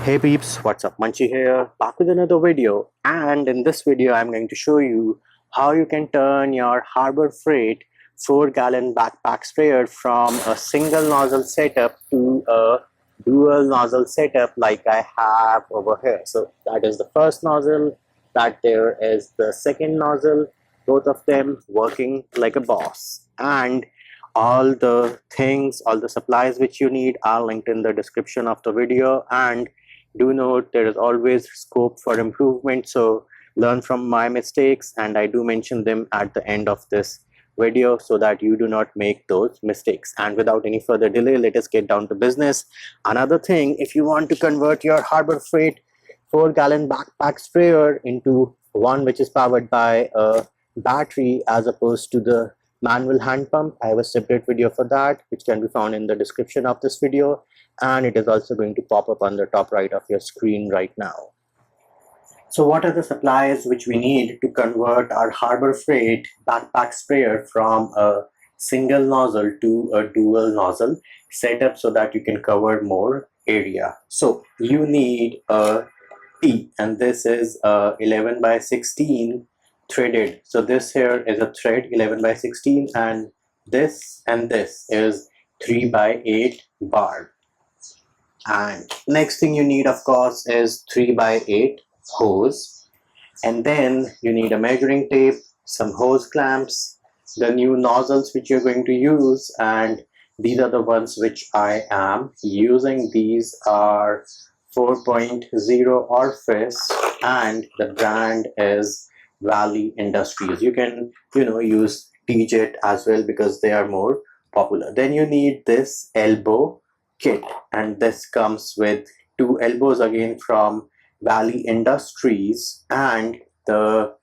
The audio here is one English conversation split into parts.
Hey peeps, what's up? Munchie here, back with another video, and in this video I'm going to show you how you can turn your Harbor Freight 4-gallon backpack sprayer from a single nozzle setup to a dual nozzle setup like I have over here. So that is the first nozzle, that there is the second nozzle, both of them working like a boss. And all the things, all the supplies which you need are linked in the description of the video. And do note there is always scope for improvement, so learn from my mistakes, and I do mention them at the end of this video so that you do not make those mistakes. And without any further delay, let us get down to business. Another thing, if you want to convert your Harbor Freight 4-gallon backpack sprayer into one which is powered by a battery as opposed to the manual hand pump, I have a separate video for that which can be found in the description of this video, and it is also going to pop up on the top right of your screen right now. So what are the supplies which we need to convert our Harbor Freight backpack sprayer from a single nozzle to a dual nozzle setup so that you can cover more area? So you need a T, and this is 11 by 16 threaded. So this here is a thread 11 by 16, and this is 3 by 8 bar. And next thing you need, of course, is 3 by 8 hose, and then you need a measuring tape, some hose clamps, the new nozzles which you're going to use, and these are the ones which I am using. These are 4.0 orifice, and the brand is Valley Industries. You can use TJet as well because they are more popular. Then you need this elbow kit, and this comes with 2 elbows again from Valley Industries, and the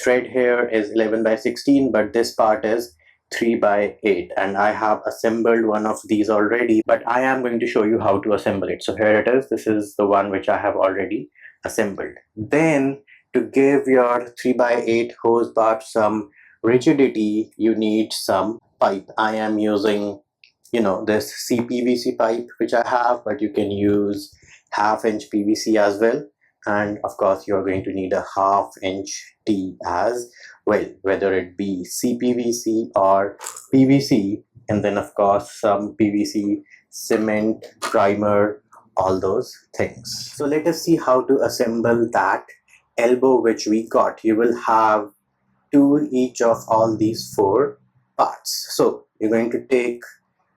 thread here is 11 by 16, but this part is 3 by 8, and I have assembled one of these already, but I am going to show you how to assemble it. So here it is. This is the one which I have already assembled. Then to give your 3 by 8 hose bar some rigidity, you need some pipe. I am using this CPVC pipe which I have, but you can use half-inch PVC as well, and of course you are going to need a half-inch T as well, whether it be CPVC or PVC, and then of course some PVC, cement, primer, all those things. So let us see how to assemble that elbow which we got. You will have 2 each of all these 4 parts. So you're going to take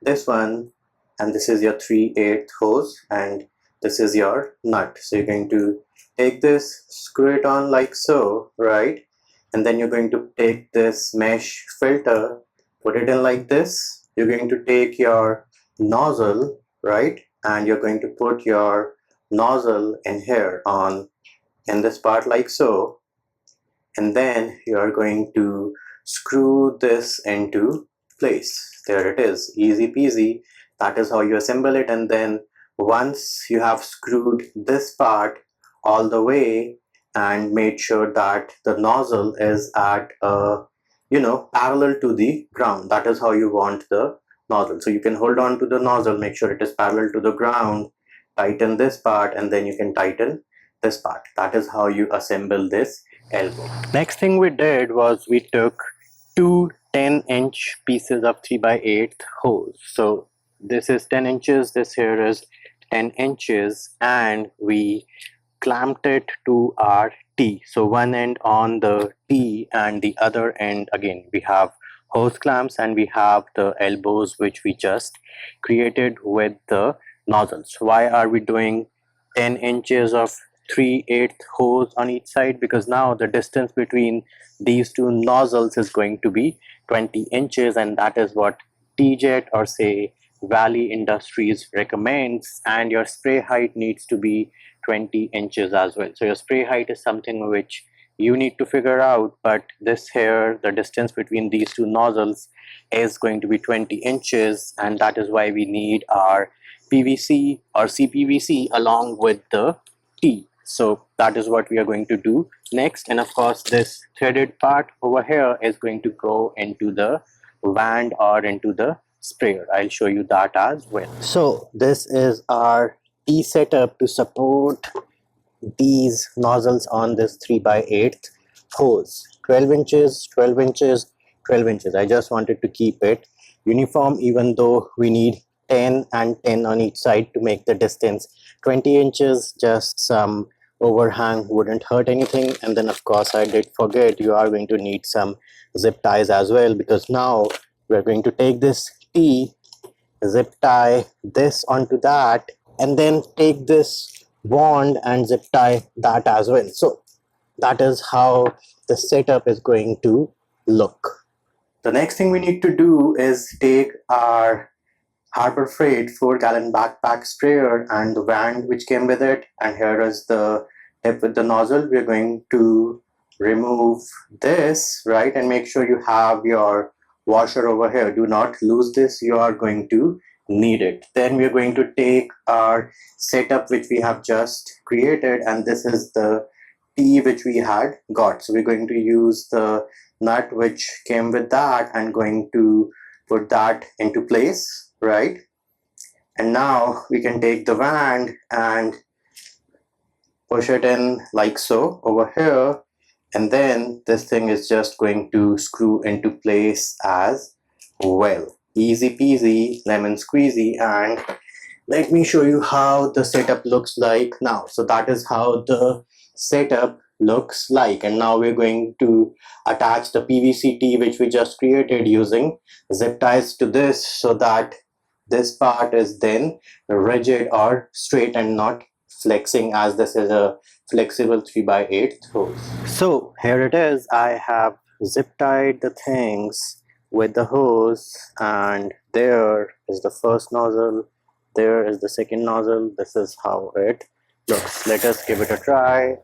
this one, and this is your 3/8 hose, and this is your nut. So you're going to take this, screw it on like so, right? And then you're going to take this mesh filter, put it in like this. You're going to take your nozzle, right? And you're going to put your nozzle in here in this part like so. And then you are going to screw this into place. There it is, easy peasy. That is how you assemble it. And then once you have screwed this part all the way and made sure that the nozzle is at parallel to the ground, that is how you want the nozzle. So you can hold on to the nozzle, make sure it is parallel to the ground, tighten this part, and then you can tighten this part. That is how you assemble this elbow. Next thing we did was we took 2 10-inch pieces of 3 by 8 hose. So this is 10 inches, this here is 10 inches, and we clamped it to our T. So one end on the T and the other end, again we have hose clamps, and we have the elbows which we just created with the nozzles. Why are we doing 10 inches of 3/8 hose on each side? Because now the distance between these 2 nozzles is going to be 20 inches, and that is what TJet or say Valley Industries recommends, and your spray height needs to be 20 inches as well. So your spray height is something which you need to figure out, but this here, the distance between these 2 nozzles is going to be 20 inches, and that is why we need our PVC or CPVC along with the T. So that is what we are going to do next. And of course this threaded part over here is going to go into the wand or into the sprayer. I'll show you that as well. So this is our T setup to support these nozzles on this 3x8 hose. 12 inches, 12 inches, 12 inches. I just wanted to keep it uniform, even though we need 10 and 10 on each side to make the distance 20 inches. Just some overhang wouldn't hurt anything. And then of course I did forget, you are going to need some zip ties as well, because now we're going to take this T, zip tie this onto that, and then take this bond and zip tie that as well. So that is how the setup is going to look. The next thing we need to do is take our Harbor Freight 4-gallon backpack sprayer and the wand which came with it, and here is the tip with the nozzle. We're going to remove this, right, and make sure you have your washer over here. Do not lose this, you are going to need it. Then we're going to take our setup which we have just created, and this is the T which we had got. So we're going to use the nut which came with that and going to put that into place, right? And now we can take the wand and push it in like so over here, and then this thing is just going to screw into place as well. Easy peasy lemon squeezy. And let me show you how the setup looks like now. So that is how the setup looks like, and now we're going to attach the PVC T which we just created using zip ties to this, so that this part is then rigid or straight and not flexing, as this is a flexible 3x8 hose. So here it is. I have zip tied the things with the hose, and there is the first nozzle, there is the second nozzle. This is how it looks. Let us give it a try.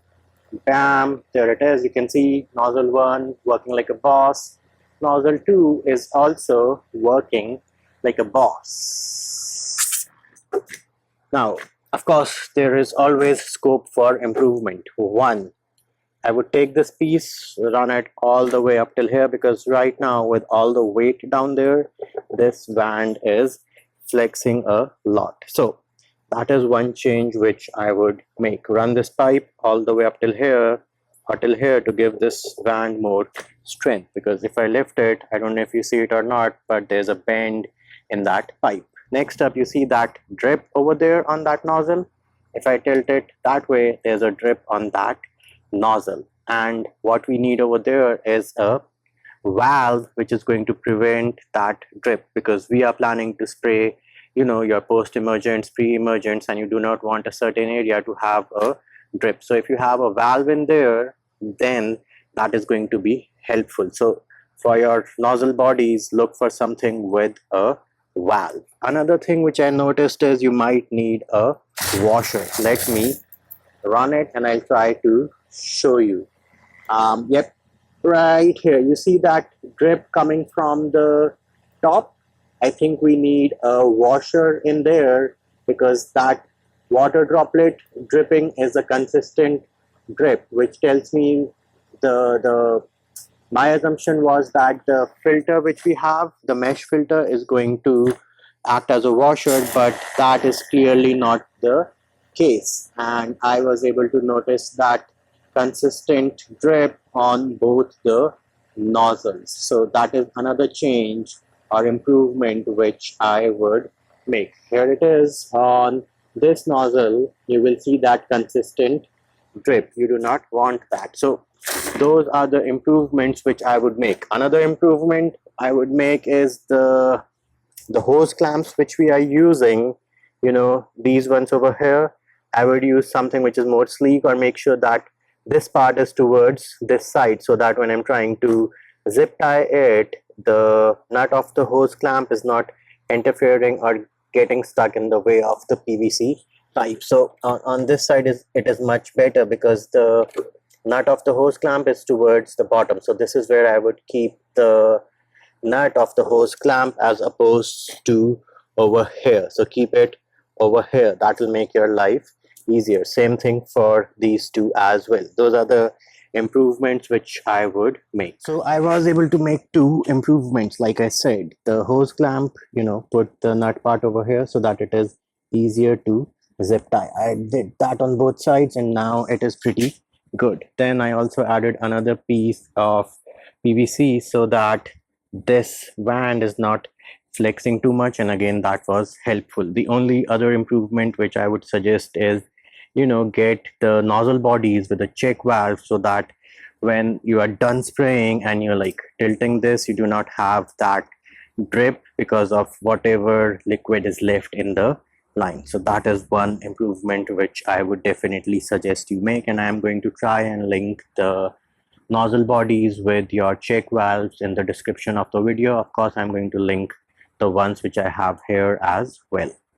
Bam, there it is. You can see nozzle 1 working like a boss. Nozzle 2 is also working like a boss. Now, of course, there is always scope for improvement. 1, I would take this piece, run it all the way up till here, because right now with all the weight down there, this band is flexing a lot. So that is one change which I would make. Run this pipe all the way up till here or till here to give this band more strength, because if I lift it, I don't know if you see it or not, but there's a bend in that pipe. Next up, you see that drip over there on that nozzle. If I tilt it that way, there's a drip on that nozzle, and what we need over there is a valve which is going to prevent that drip, because we are planning to spray, you know, your post-emergents, pre-emergents, and you do not want a certain area to have a drip. So if you have a valve in there, then that is going to be helpful. So for your nozzle bodies, look for something with a valve. Another thing which I noticed is you might need a washer. Let me run it and I'll try to show you. Yep, right here you see that drip coming from the top. I think we need a washer in there, because that water droplet dripping is a consistent drip, which tells me my assumption was that the filter which we have, the mesh filter, is going to act as a washer, but that is clearly not the case. And I was able to notice that consistent drip on both the nozzles. So that is another change or improvement which I would make. Here it is on this nozzle. You will see that consistent drip. You do not want that. So those are the improvements which I would make. Another improvement I would make is the hose clamps which we are using, you know, these ones over here. I would use something which is more sleek, or make sure that this part is towards this side, so that when I'm trying to zip tie it, the nut of the hose clamp is not interfering or getting stuck in the way of the PVC pipe. So on this side it is much better, because the nut of the hose clamp is towards the bottom. So this is where I would keep the nut of the hose clamp, as opposed to over here. So keep it over here. That will make your life easier. Same thing for these two as well. Those are the improvements which I would make. So I was able to make two improvements. Like I said, the hose clamp, you know, put the nut part over here so that it is easier to zip tie. I did that on both sides and now it is pretty good. Then I also added another piece of PVC so that this band is not flexing too much, and again that was helpful. The only other improvement which I would suggest is, get the nozzle bodies with a check valve so that when you are done spraying and you're like tilting this, you do not have that drip because of whatever liquid is left in the line. So that is one improvement which I would definitely suggest you make, and I'm going to try and link the nozzle bodies with your check valves in the description of the video. Of course, I'm going to link the ones which I have here as well.